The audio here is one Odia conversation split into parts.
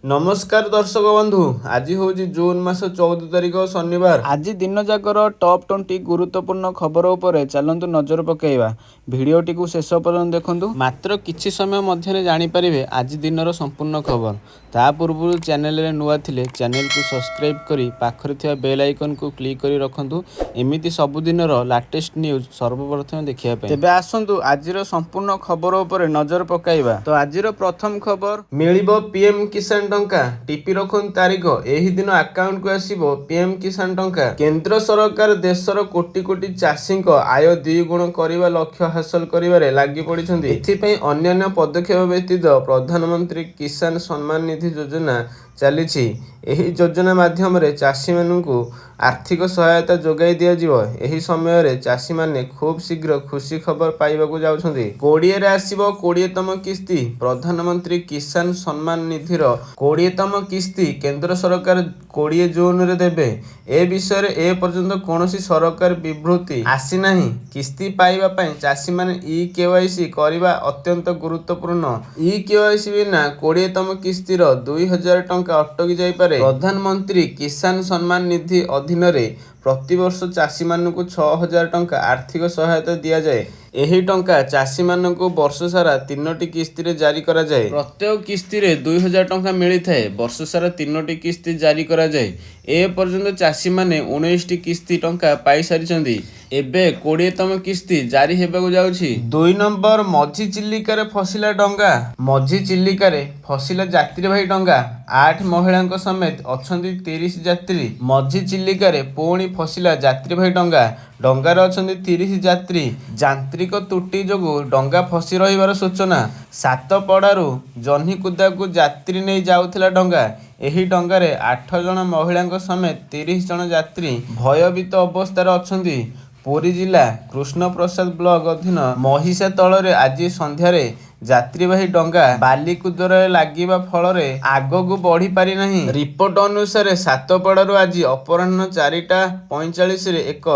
नमस्कार दर्शक बंधु आज हूँ जून मास 14 तारिख शनिवार। आज दिन जाकर टॉप 20 गुरुत्वपूर्ण खबर उपरे चलंतु नजर पकेइबा। भिडियोटी को शेष पर्यंत देखंतु। मात्र किछि समय मध्यरे जानि परिबे आज दिनर संपूर्ण खबर। ता पूर्व चैनल रे नुआ थिले चैनल को सब्सक्राइब करी पाखरे थिया बेल आइकन को क्लिक करी रखंतु। एमिति सब दिनर लेटेस्ट न्यूज सर्वप्रथम देखिया पे। तेबे आसंतु आजिर संपूर्ण खबर उपरे नजर पकाइबा। तो आजिर प्रथम खबर मिलिबो पीएम किसान टंका टीपी रखन तारिख एही दिन अकाउंट को आसीबो पीएम किसान टंका। केंद्र सरकार देशर कोटी कोटी चाषी आय द्विगुण करने लक्ष्य हासिल करिबारे लागि पड़िछन्ति। एथिपई अन्यान्य पदक्षेप व्यतीत प्रधानमंत्री किसान सम्मान निधि योजना चलीछि। एही योजना माध्यम रे चाषी माननकु आर्थिक सहायता जोगाई दिया जिवो। एही समय रे चाषी माने खूब शीघ्र खुशी खबर पाइबाकू जाउछन्ति। 20 रे आसीबो 20तम किस्ती प्रधानमंत्री किसान सम्मान निधिर 20तम किस्ती केंद्र सरकार 20 जून रे देबे। ए विषय रे ए पर्यंत कोनोसी सरकार विवृत्ति आसी नाही। किस्ती पाइबा पई चाषी माने ई केवाईसी करबा अत्यंत गुरुत्वपूर्ण। ई केवाईसी बिना 20तम किस्तीर 2000 टंका अटकी जाई पारे। प्रधानमंत्री किसान सम्मान निधि अधीन रे प्रतिवर्ष चाषी मानकु 6000 टंका आर्थिक सहायता दिया जाए। एही टंका चाषी मानकु वर्ष सारा 3टी किस्ती रे जारी करा जाए। प्रत्येक किस्ती रे 2000 टंका मिली थाए। वर्ष सारा 3टी किस्ती जारी करा जाए। ए पर्यंत चाषी माने 19टी किस्ती टंका पाई सारिछन्ती। एबे 20तम किस्ती जारी हेबाकू जाउछि। 2 नंबर मझी चिल्लिका रे फसिला डंगा। मझी चिल्लिका रे फसिला यात्रीवाही डंगा 8 महिलांक समेत अछन्ती 30 यात्री। मझी चिल्लिका रे पुणी फसिला यात्रीवाही डंगा। डंगार अछन्ती 30 यात्री। यांत्रिक त्रुटि जोगु डंगा फसी रहिबार सूचना। सातपड़ारू जह्नीकुदाकू यात्री नहीं जाउथिला डंगा। एही डंगारे 8 जण महिलांक समेत 30 जण यात्री भयभीत अवस्थार अछन्ती। पुरी जिला कृष्णप्रसाद ब्लॉक अधीन महिषा तଳରେ आज संध्यारे यात्रीवाही डंगा बालीकुदरे लागिबा फଳରେ आगकू बढ़ी पारि नाही। रिपोर्ट अनुसार सातपड़ारू आज अपराह्न 4:45 रे एक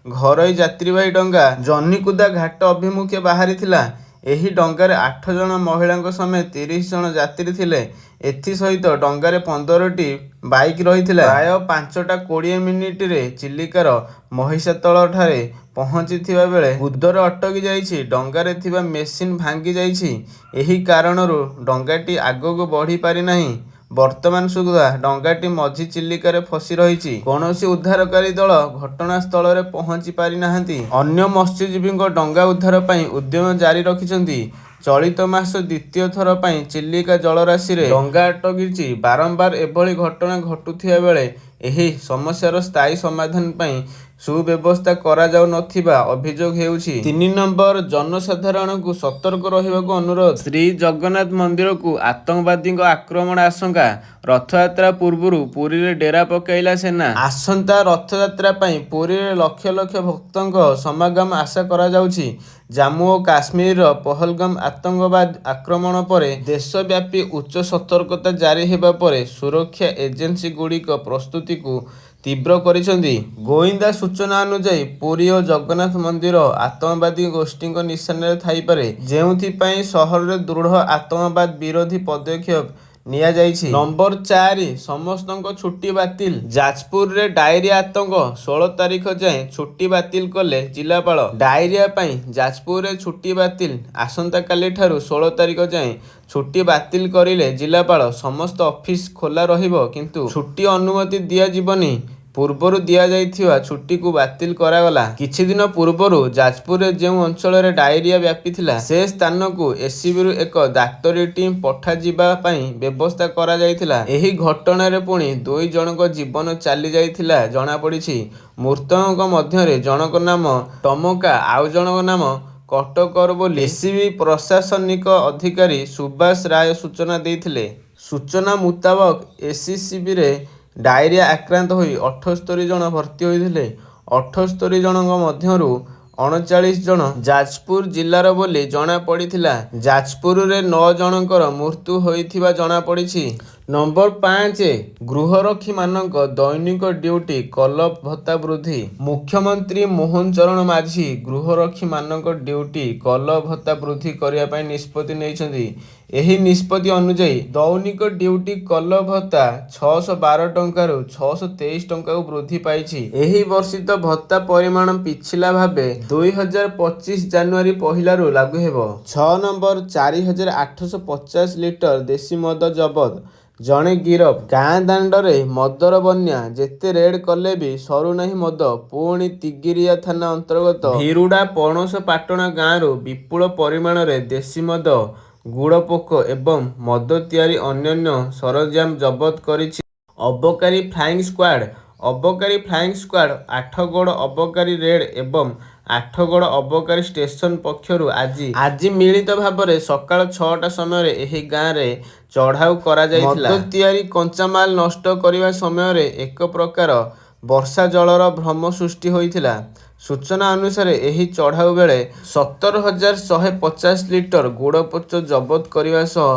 घरोई यात्रीवाही डंगा जह्नीकुदा घाट अभिमुखे बाहरी थिला। एही डंगारे 8 जण महिलांक समेत 30 जण यात्री थिले। एथि सहित डंगारे 15टी बाइक रहिथिला। प्राय 5:20 मिनिट रे चिल्लिकार महिषातल ठारे पहुंचीथिबा बेले कुदरे अटकी जाइछि। डंगारे थिबा मेसिन भांगी जाइछि। एही कारणरू डंगाटी आगकू बढ़ी पारि नाही। वर्तमान सुधा डंगाटी मझी चिल्लिकारे फसी रहिछि। कौनसी उद्धारकारी दल घटनास्थल रे पहुंची पारि नाहांती। अन्य मत्स्यजीवी डंगा उद्धार पई उद्यम जारी रखिछन्ती। चलित मास द्वितीय थर पई चिल्लिका जलराशि रे डंगा अटकिछि। बारंबार एभली घटना घटुथिबा बेले एही समस्यार स्थायी समाधान पई सुव्यवस्था करा जाउ नथिबा अभियोग हेउछि। 3 नंबर जनसाधारण को सतर्क रहिबाकू अनुरोध। श्री जगन्नाथ मंदिर को आतंकवादी आक्रमण आशंका। रथयात्रा पूर्व पुरी रे डेरा पकाइला सेना। आसंता रथयात्रा पई पुरी रे लक्ष लक्ष भक्तंक समागम आशा करा जाउछि। जम्मू और काश्मीर पहलगाम आतंकवाद आक्रमण पर देशव्यापी उच्च सतर्कता जारी हेबा पर सुरक्षा एजेंसी गुड़िक प्रस्तुति को तीव्र करिसेंती। गोइंदा सूचना अनुसार पुरी और जगन्नाथ मंदिर आतंकवादी गोष्ठी निशान रे थाई पारे, जेउथि पई शहर रे दृढ़ आतंकवाद विरोधी पदक्षेप निया जाइछि। नंबर 4 समस्तक छुट्टी बातिल। जाजपुर रे डायरिया आतंक 16 तारिख जाए छुट्टी बातिल कले जिलापाल। डायरिया पई जाजपुर रे छुट्टी बातिल। आसंता काली ठारू 16 तारिख जाए छुट्टी बातिल करिले जिलापाल। समस्त ऑफिस खोला रहिबो किंतु छुट्टी अनुमति दिया जिवनी। पूर्वरु दिया जाइथिबा छुट्टी को बातिल करागला। किछि दिन पूर्वरु जाजपुर रे जेउ अंचल रे डायरिया व्यापी थिला से स्थान को एससीबी रु एक डाक्तरी टीम पठा जिबा पई व्यवस्था करा जाइथिला। एही घटना रे पुणी 2 जनक जीवन चली जाइथिला जणा पड़िछि। मृतकଙ୍କ ମଧ୍ୟରେ ଜଣଙ୍କ नाम टमका आउ ଜଣଙ୍କ नाम कटकर बोली एससीबी प्रशासनिक अधिकारी सुभाष राय सूचना देइथिले। सूचना मुताबक एससीबी रे डायरिया आक्रांत होई 78 जन भर्ती होइथिले। 78 जनक मध्यरु 39 जन जाजपुर जिल्लार बोली जना पड़िथिला। जाजपुर रे 9 जनकर मृत्यु होइथिबा जना पड़िछि। ନମ୍ବର 5 ଗୃହରକ୍ଷୀମାନଙ୍କ ଦୈନିକ ଡ୍ୟୁଟି କଲପ ଭତ୍ତା ବୃଦ୍ଧି। ମୁଖ୍ୟମନ୍ତ୍ରୀ ମୋହନ ଚରଣ ମାଝୀ ଗୃହରକ୍ଷୀମାନଙ୍କ ଡ୍ୟୁଟି କଲପ ଭତ୍ତା ବୃଦ୍ଧି କରିବା ପାଇଁ ନିଷ୍ପତ୍ତି ନେଇଛନ୍ତି। ଏହି ନିଷ୍ପତ୍ତି ଅନୁଯାୟୀ ଦୈନିକ ଡ୍ୟୁଟି କଲପ ଭତ୍ତା 612 ଟଙ୍କାରୁ 623 ଟଙ୍କାକୁ ବୃଦ୍ଧି ପାଇଛି। ଏହି ବର୍ଷିତ ଭତ୍ତା ପରିମାଣ ପିଛିଲା ଭାବେ 2025 ଜାନୁଆରୀ 1ରୁ ଲାଗୁ ହେବ। 6 ନମ୍ବର 4850 ଲିଟର ଦେଶୀ ମଦ ଜବତ, ଜଣେ ଗିରଫ। ଗାଁ ଦାଣ୍ଡରେ ମଦର ବନ୍ୟା, ଯେତେ ରେଡ୍ କଲେ ବି ସରୁନାହିଁ ମଦ। ପୁଣି ତିଗିରିଆ ଥାନା ଅନ୍ତର୍ଗତ ଭିରୁଡା ପଣସ ପାଟଣା ଗାଁରୁ ବିପୁଳ ପରିମାଣରେ ଦେଶୀ ମଦ, ଗୁଡପୋକ ଏବଂ ମଦ ତିଆରି ଅନ୍ୟାନ୍ୟ ସରଞ୍ଜାମ ଜବତ କରିଛି ଅବକାରୀ ଫ୍ଲାଇଂ ସ୍କ୍ୱାଡ୍। ଅବକାରୀ ଫ୍ଲାଇଂ ସ୍କ୍ୱାଡ୍ ଆଠଗଡ଼ ଅବକାରୀ ରେଡ୍ ଏବଂ ଆଠଗଡ଼ ଅବକାରୀ ଷ୍ଟେସନ ପକ୍ଷରୁ ଆଜି ମିଳିତ ଭାବରେ ସକାଳ 6ଟା ସମୟରେ ଏହି ଗାଁରେ ଚଢ଼ାଉ କରାଯାଇଥିଲା। ମଦ ତିଆରି କଞ୍ଚାମାଲ ନଷ୍ଟ କରିବା ସମୟରେ ଏକ ପ୍ରକାର ବର୍ଷା ଜଳର ଭ୍ରମ ସୃଷ୍ଟି ହୋଇଥିଲା। ସୂଚନା ଅନୁସାରେ ଏହି ଚଢ଼ାଉ ବେଳେ 17,150 ଲିଟର ଗୁଡ଼ପୋଚ ଜବତ କରିବା ସହ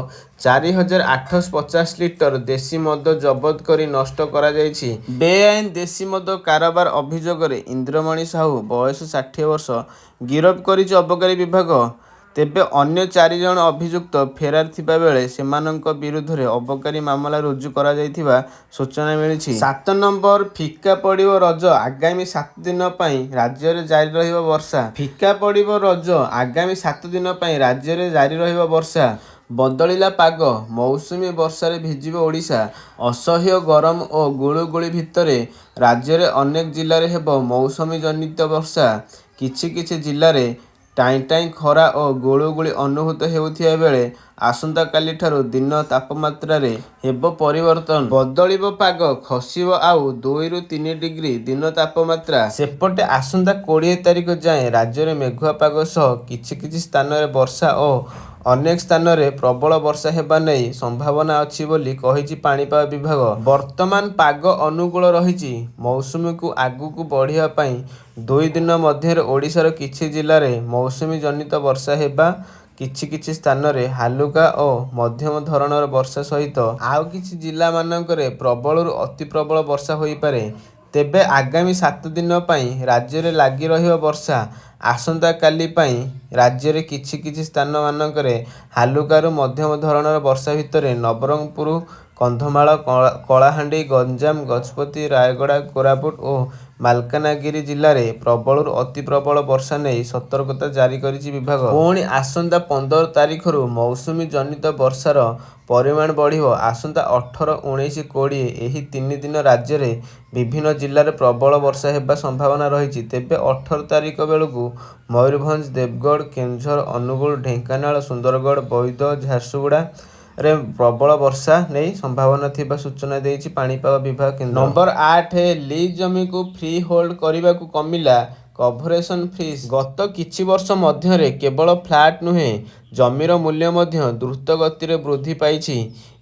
4,850 ଲିଟର ଦେଶୀ ମଦ ଜବତ କରି ନଷ୍ଟ କରାଯାଇଛି। ବେଆଇନ ଦେଶୀ ମଦ କାରବାର ଅଭିଯୋଗରେ ଇନ୍ଦ୍ରମଣି ସାହୁ ବୟସ 60 ବର୍ଷ ଗିରଫ କରିଛି ଅବକାରୀ ବିଭାଗ। ତେବେ ଅନ୍ୟ 4 ଜଣ ଅଭିଯୁକ୍ତ ଫେରାର ଥିବା ବେଳେ ସେମାନଙ୍କ ବିରୁଦ୍ଧରେ ଅବକାରୀ ମାମଲା ରୁଜୁ କରାଯାଇଥିବା ସୂଚନା ମିଳିଛି। 7 ନମ୍ବର ଫିକା ପଡ଼ିବ ରଜ, ଆଗାମୀ 7 ଦିନ ପାଇଁ ରାଜ୍ୟରେ ଜାରି ରହିବ ବର୍ଷା। ଫିକା ପଡ଼ିବ ରଜ, ଆଗାମୀ 7 ଦିନ ପାଇଁ ରାଜ୍ୟରେ ଜାରି ରହିବ ବର୍ଷା। ବଦଳିଲା ପାଗ, ମୌସୁମୀ ବର୍ଷାରେ ଭିଜିବ ଓଡ଼ିଶା। ଅସହ୍ୟ ଗରମ ଓ ଗୁଳୁଗୁଳି ଭିତରେ ରାଜ୍ୟରେ ଅନେକ ଜିଲ୍ଲାରେ ହେବ ମୌସୁମୀ ଜନିତ ବର୍ଷା। କିଛି କିଛି ଜିଲ୍ଲାରେ ଟାଇଁ ଟାଇଁ ଖରା ଓ ଗୁଳୁଗୁଳି ଅନୁଭୂତ ହେଉଥିବା ବେଳେ ଆସନ୍ତାକାଲିଠାରୁ ଦିନ ତାପମାତ୍ରାରେ ହେବ ପରିବର୍ତ୍ତନ। ବଦଳିବ ପାଗ, ଖସିବ ଆଉ 2ରୁ 3 ଡିଗ୍ରୀ ଦିନ ତାପମାତ୍ରା। ସେପଟେ ଆସନ୍ତା 20 ତାରିଖ ଯାଏଁ ରାଜ୍ୟରେ ମେଘୁଆ ପାଗ ସହ କିଛି କିଛି ସ୍ଥାନରେ ବର୍ଷା ଓ ଅନେକ ସ୍ଥାନରେ ପ୍ରବଳ ବର୍ଷା ହେବା ନେଇ ସମ୍ଭାବନା ଅଛି ବୋଲି କହିଛି ପାଣିପାଗ ବିଭାଗ। ବର୍ତ୍ତମାନ ପାଗ ଅନୁକୂଳ ରହିଛି। ମୌସୁମୀକୁ ଆଗକୁ ବଢ଼ିବା ପାଇଁ 2 ଦିନ ମଧ୍ୟରେ ଓଡ଼ିଶାର କିଛି ଜିଲ୍ଲାରେ ମୌସୁମୀ ଜନିତ ବର୍ଷା ହେବା, କିଛି କିଛି ସ୍ଥାନରେ ହାଲୁକା ଓ ମଧ୍ୟମ ଧରଣର ବର୍ଷା ସହିତ ଆଉ କିଛି ଜିଲ୍ଲାମାନଙ୍କରେ ପ୍ରବଳରୁ ଅତି ପ୍ରବଳ ବର୍ଷା ହୋଇପାରେ। ତେବେ ଆଗାମୀ 7 ଦିନ ପାଇଁ ରାଜ୍ୟରେ ଲାଗି ରହିବ ବର୍ଷା। ଆସନ୍ତାକାଲି ପାଇଁ ରାଜ୍ୟରେ କିଛି କିଛି ସ୍ଥାନମାନଙ୍କରେ ହାଲୁକାରୁ ମଧ୍ୟମ ଧରଣର ବର୍ଷା ଭିତରେ ନବରଙ୍ଗପୁର, କନ୍ଧମାଳ, କଳାହାଣ୍ଡି, ଗଞ୍ଜାମ, ଗଜପତି, ରାୟଗଡ଼ା, କୋରାପୁଟ ଓ ମାଲକାନଗିରି ଜିଲ୍ଲାରେ ପ୍ରବଳରୁ ଅତି ପ୍ରବଳ ବର୍ଷା ନେଇ ସତର୍କତା ଜାରି କରିଛି ବିଭାଗ। ପୁଣି ଆସନ୍ତା 15 ତାରିଖରୁ ମୌସୁମୀ ଜନିତ ବର୍ଷାର ପରିମାଣ ବଢ଼ିବ। ଆସନ୍ତା 18, 19, 20 ଏହି 3 ଦିନ ରାଜ୍ୟରେ ବିଭିନ୍ନ ଜିଲ୍ଲାରେ ପ୍ରବଳ ବର୍ଷା ହେବା ସମ୍ଭାବନା ରହିଛି। ତେବେ 18 ତାରିଖ ବେଳକୁ ମୟୂରଭଞ୍ଜ, ଦେବଗଡ଼, କେନ୍ଦୁଝର, ଅନୁଗୁଳ, ଢେଙ୍କାନାଳ, ସୁନ୍ଦରଗଡ଼, ବୌଦ୍ଧ, ଝାରସୁଗୁଡ଼ାରେ ପ୍ରବଳ ବର୍ଷା ନେଇ ସମ୍ଭାବନା ଥିବା ସୂଚନା ଦେଇଛି ପାଣିପାଗ ବିଭାଗ କେନ୍ଦ୍ର। ନମ୍ବର 8 ଲିଜ୍ ଜମିକୁ ଫ୍ରି ହୋଲ୍ଡ କରିବାକୁ କମିଲା କଭରେସନ ଫିସ୍। ଗତ କିଛି ବର୍ଷ ମଧ୍ୟରେ କେବଳ ଫ୍ଲାଟ ନୁହେଁ, ଜମିର ମୂଲ୍ୟ ମଧ୍ୟ ଦ୍ରୁତ ଗତିରେ ବୃଦ୍ଧି ପାଇଛି।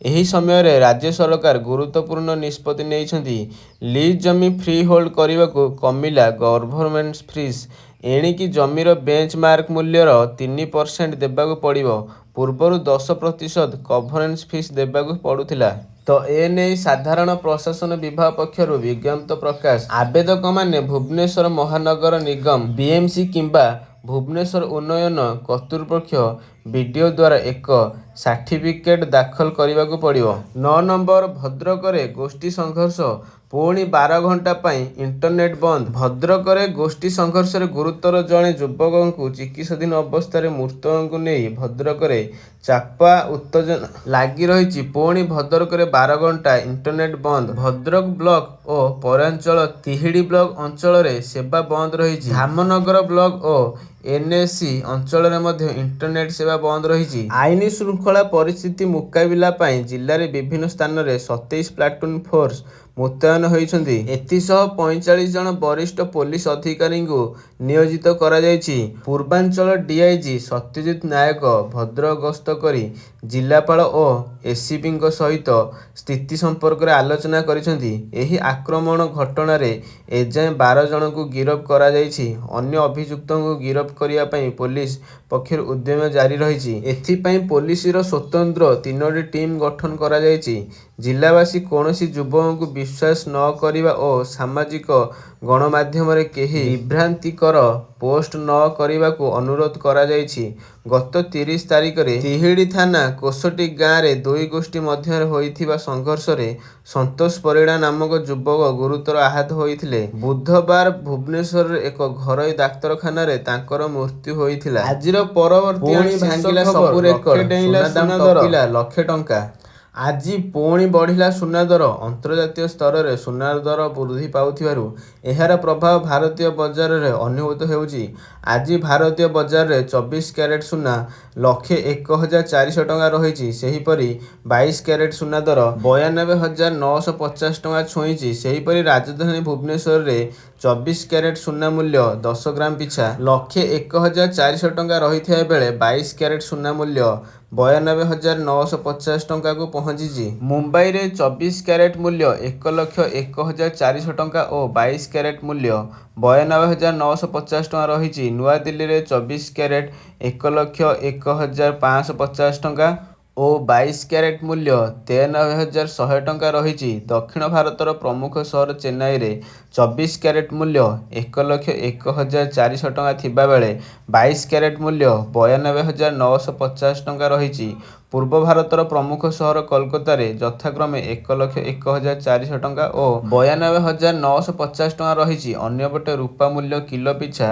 ଏହି ସମୟରେ ରାଜ୍ୟ ସରକାର ଗୁରୁତ୍ୱପୂର୍ଣ୍ଣ ନିଷ୍ପତ୍ତି ନେଇଛନ୍ତି। ଲିଜ୍ ଜମି ଫ୍ରି ହୋଲ୍ଡ କରିବାକୁ କମିଲା ଗଭର୍ଣ୍ଣମେଣ୍ଟ ଫିସ୍। ଏଣିକି ଜମିର ବେଞ୍ଚ ମାର୍କ ମୂଲ୍ୟର 3% ଦେବାକୁ ପଡ଼ିବ। ପୂର୍ବରୁ 10% କଭରେନ୍ସ ଫିସ୍ ଦେବାକୁ ପଡ଼ୁଥିଲା। ତ ଏନେଇ ସାଧାରଣ ପ୍ରଶାସନ ବିଭାଗ ପକ୍ଷରୁ ବିଜ୍ଞପ୍ତି ପ୍ରକାଶ। ଆବେଦକମାନେ ଭୁବନେଶ୍ୱର ମହାନଗର ନିଗମ BMC କିମ୍ବା ଭୁବନେଶ୍ୱର ଉନ୍ନୟନ କର୍ତ୍ତୃପକ୍ଷ BDO ଦ୍ୱାରା ଏକ ସାର୍ଟିଫିକେଟ୍ ଦାଖଲ କରିବାକୁ ପଡ଼ିବ। 9 ନମ୍ବର ଭଦ୍ରକରେ ଗୋଷ୍ଠୀ ସଂଘର୍ଷ, ପୁଣି 12 ଘଣ୍ଟା ପାଇଁ ଇଣ୍ଟରନେଟ୍ ବନ୍ଦ। ଭଦ୍ରକରେ ଗୋଷ୍ଠୀ ସଂଘର୍ଷରେ ଗୁରୁତର ଜଣେ ଯୁବକଙ୍କୁ ଚିକିତ୍ସାଧୀନ ଅବସ୍ଥାରେ ମୃତକଙ୍କୁ ନେଇ ଭଦ୍ରକରେ ଚାପା ଉତ୍ତେଜନା ଲାଗି ରହିଛି। ପୁଣି ଭଦ୍ରକରେ 12 ଘଣ୍ଟା ଇଣ୍ଟରନେଟ୍ ବନ୍ଦ। ଭଦ୍ରକ ବ୍ଲକ ଓ ପୌରାଞ୍ଚଳ ତିହିଡି ବ୍ଲକ ଅଞ୍ଚଳରେ ସେବା ବନ୍ଦ ରହିଛି। ଧାମନଗର ବ୍ଲକ ଓ NSC ଅଞ୍ଚଳରେ ମଧ୍ୟ ଇଣ୍ଟରନେଟ୍ ସେବା ବନ୍ଦ ରହିଛି। ଆଇନ ଶୃଙ୍ଖଳା ପରିସ୍ଥିତି ମୁକାବିଲା ପାଇଁ ଜିଲ୍ଲାରେ ବିଭିନ୍ନ ସ୍ଥାନରେ 27 ପ୍ଲାଟୁନ୍ ଫୋର୍ସ ମୁତୟନ ହୋଇଛନ୍ତି। ଏଥିସହ 45 ଜଣ ବରିଷ୍ଠ ପୋଲିସ ଅଧିକାରୀଙ୍କୁ ନିୟୋଜିତ କରାଯାଇଛି। ପୂର୍ବାଞ୍ଚଳ ଡିଆଇଜି ସତ୍ୟଜିତ ନାୟକ ଭଦ୍ରକ ଗସ୍ତ କରି ଜିଲ୍ଲାପାଳ ଓ ଏସିପିଙ୍କ ସହିତ ସ୍ଥିତି ସମ୍ପର୍କରେ ଆଲୋଚନା କରିଛନ୍ତି। ଏହି ଆକ୍ରମଣ ଘଟଣାରେ ଏଯାଏଁ 12 ଜଣଙ୍କୁ ଗିରଫ କରାଯାଇଛି। ଅନ୍ୟ ଅଭିଯୁକ୍ତଙ୍କୁ ଗିରଫ କରିବା ପାଇଁ ପୋଲିସ ପକ୍ଷରୁ ଉଦ୍ୟମ ଜାରି ରହିଛି। ଏଥିପାଇଁ ପୋଲିସର ସ୍ୱତନ୍ତ୍ର 3ଟି ଟିମ୍ ଗଠନ କରାଯାଇଛି। ଜିଲ୍ଲାବାସୀ କୌଣସି ଯୁବକଙ୍କୁ ବିଶ୍ୱାସ ନ କରିବା ଓ ସାମାଜିକ ଗଣମାଧ୍ୟମରେ କେହି ବିଭ୍ରାନ୍ତିକର ପୋଷ୍ଟ ନ କରିବାକୁ ଅନୁରୋଧ କରାଯାଇଛି। ଗତ 30 ତାରିଖରେ ତିହିଡି ଥାନା କୋଷଟି ଗାଁରେ ଦୁଇ ଗୋଷ୍ଠୀ ମଧ୍ୟରେ ହୋଇଥିବା ସଂଘର୍ଷରେ ସନ୍ତୋଷ ପରିଡ଼ା ନାମକ ଯୁବକ ଗୁରୁତର ଆହତ ହୋଇଥିଲେ। ବୁଧବାର ଭୁବନେଶ୍ୱରରେ ଏକ ଘରୋଇ ଡାକ୍ତରଖାନାରେ ତାଙ୍କର ମୃତ୍ୟୁ ହୋଇଥିଲା। ଆଜିର ପରବର୍ତ୍ତୀ ଭାଙ୍ଗିଲା ସବୁ ରେକର୍ଡ, ସୁନା ଦାମ ଟପିଲା ଲକ୍ଷେ ଟଙ୍କା। ଆଜି ପୁଣି ବଢ଼ିଲା ସୁନା ଦର। ଅନ୍ତର୍ଜାତୀୟ ସ୍ତରରେ ସୁନାର ଦର ବୃଦ୍ଧି ପାଉଥିବାରୁ ଏହାର ପ୍ରଭାବ ଭାରତୀୟ ବଜାରରେ ଅନୁଭୂତ ହେଉଛି। ଆଜି ଭାରତୀୟ ବଜାରରେ 24 କ୍ୟାରେଟ ସୁନା ,01,400 ଟଙ୍କା ରହିଛି। ସେହିପରି 22 କ୍ୟାରେଟ ସୁନା ଦର 92,950 ଟଙ୍କା ଛୁଇଁଛି। ସେହିପରି ରାଜଧାନୀ ଭୁବନେଶ୍ୱରରେ 24 କ୍ୟାରେଟ ସୁନା ମୂଲ୍ୟ 10 ଗ୍ରାମ ପିଛା ,01,400 ଟଙ୍କା ରହିଥିବା ବେଳେ 22 କ୍ୟାରେଟ ସୁନା ମୂଲ୍ୟ 92,950 ଟଙ୍କାକୁ ପହଞ୍ଚିଛି। ମୁମ୍ବାଇରେ 24 କ୍ୟାରେଟ ମୂଲ୍ୟ 1,01,400 ଟଙ୍କା ଓ 22 କ୍ୟାରେଟ ମୂଲ୍ୟ 92,950 ଟଙ୍କା ରହିଛି। ନୂଆଦିଲ୍ଲୀରେ 24 କ୍ୟାରେଟ 1,01,550 ଟଙ୍କା ଓ 22 କ୍ୟାରେଟ ମୂଲ୍ୟ 93,100 ଟଙ୍କା ରହିଛି। ଦକ୍ଷିଣ ଭାରତର ପ୍ରମୁଖ ସହର ଚେନ୍ନାଇରେ 24 କ୍ୟାରେଟ ମୂଲ୍ୟ 1,01,400 ଟଙ୍କା ଥିବାବେଳେ 22 କ୍ୟାରେଟ ମୂଲ୍ୟ 92,950 ଟଙ୍କା ରହିଛି। ପୂର୍ବ ଭାରତର ପ୍ରମୁଖ ସହର କୋଲକାତାରେ ଯଥାକ୍ରମେ 1,01,400 ଟଙ୍କା ଓ 92,950 ଟଙ୍କା ରହିଛି। ଅନ୍ୟପଟେ ରୂପା ମୂଲ୍ୟ କିଲୋ ପିଛା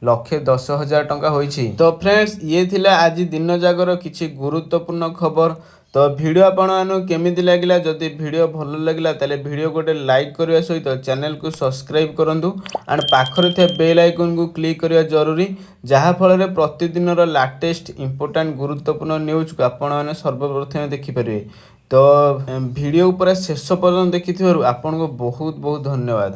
1,10,000 ଟଙ୍କା ହୋଇଛି। ତ ଫ୍ରେଣ୍ଡସ୍, ଇଏ ଥିଲା ଆଜି ଦିନ ଯାକର କିଛି ଗୁରୁତ୍ୱପୂର୍ଣ୍ଣ ଖବର। ତ ଭିଡ଼ିଓ ଆପଣମାନଙ୍କୁ କେମିତି ଲାଗିଲା? ଯଦି ଭିଡ଼ିଓ ଭଲ ଲାଗିଲା ତାହେଲେ ଭିଡ଼ିଓ ଗୋଟେ ଲାଇକ୍ କରିବା ସହିତ ଚ୍ୟାନେଲକୁ ସବସ୍କ୍ରାଇବ୍ କରନ୍ତୁ ଆଣ୍ଡ ପାଖରେ ଥିବା ବେଲ୍ ଆଇକନକୁ କ୍ଲିକ୍ କରିବା ଜରୁରୀ, ଯାହାଫଳରେ ପ୍ରତିଦିନର ଲାଟେଷ୍ଟ ଇମ୍ପୋର୍ଟାଣ୍ଟ ଗୁରୁତ୍ୱପୂର୍ଣ୍ଣ ନ୍ୟୁଜ୍କୁ ଆପଣମାନେ ସର୍ବପ୍ରଥମେ ଦେଖିପାରିବେ। ତ ଭିଡ଼ିଓ ପୁରା ଶେଷ ପର୍ଯ୍ୟନ୍ତ ଦେଖିଥିବାରୁ ଆପଣଙ୍କୁ ବହୁତ ବହୁତ ଧନ୍ୟବାଦ।